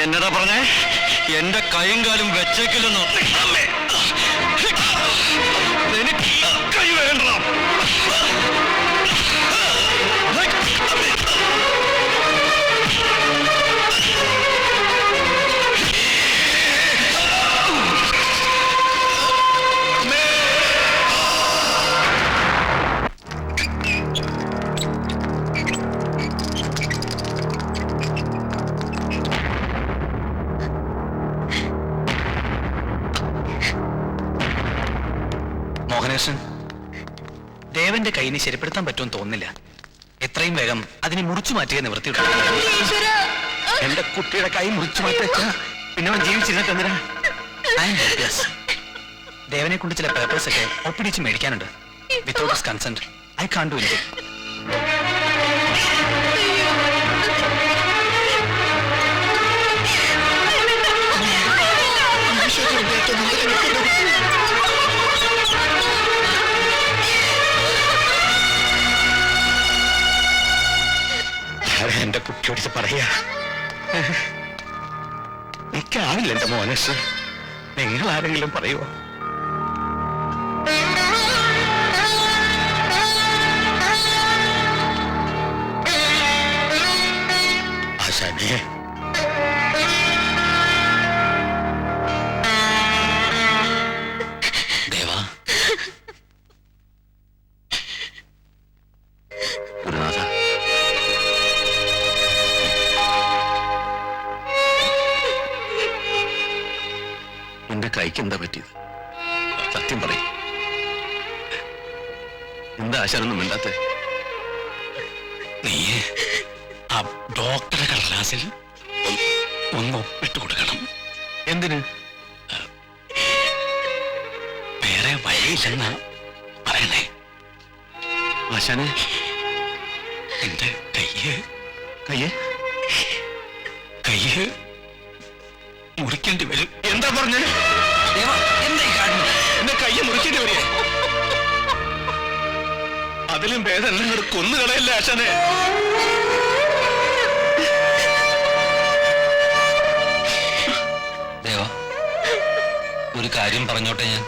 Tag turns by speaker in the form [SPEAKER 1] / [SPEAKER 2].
[SPEAKER 1] എന്നതാ പറഞ്ഞേ? എന്റെ കൈയും കാലും വെച്ചേക്കില്ലെന്നോ? എനിക്ക് കൈ വേണ്ട.
[SPEAKER 2] മോഹനേഷൻ, ദേവന്റെ കൈയിന് ശരിപ്പെടുത്താൻ പറ്റുമെന്ന് തോന്നുന്നില്ല. എത്രയും വേഗം അതിനെ മുറിച്ചു മാറ്റിയ നിവൃത്തിയുണ്ട്. എന്റെ കുട്ടിയുടെ കൈ മുറിച്ചു മാറ്റിവെച്ച പിന്നെ അവൻ ജീവിച്ചിരുന്നിട്ട് എന്തിനാ? ദേവനെ കൊണ്ട് ചില പേപ്പേഴ്സ് ഒക്കെ ഒപ്പിടിച്ച് മേടിക്കാനുണ്ട്. Without his consent I can't do anything. എന്റെ കുട്ടിയോട് പറയാ, എനിക്കാവില്ല എന്റെ മോനസ്. നിങ്ങൾ ആരെങ്കിലും പറയുമോ? ആശാനെ, ദേവാ, ഗുരുനാഥ, എന്റെ കൈക്ക് എന്താ പറ്റിയത്? സത്യം പറയും. എന്താ ആശാനൊന്നും മിണ്ടാത്തെ? നീ ആ ഡോക്ടറെ കടലാസിൽ ഒന്ന് ഒപ്പിട്ട് കൊടുക്കണം. എന്തിന്? വേറെ വഴിയില്ലെന്നാ പറയണേ. ആശാനെ, എന്റെ കയ്യ് മുറിക്കേണ്ടി വരും. എന്താ പറഞ്ഞേ? എന്റെ കയ്യ് മുറിക്കേണ്ടി വരിക? അതിലും ഭേദം എല്ലാം കൊന്നുകളയല്ലേ ആശാനെ? ദേവ, ഒരു കാര്യം പറഞ്ഞോട്ടെ ഞാൻ.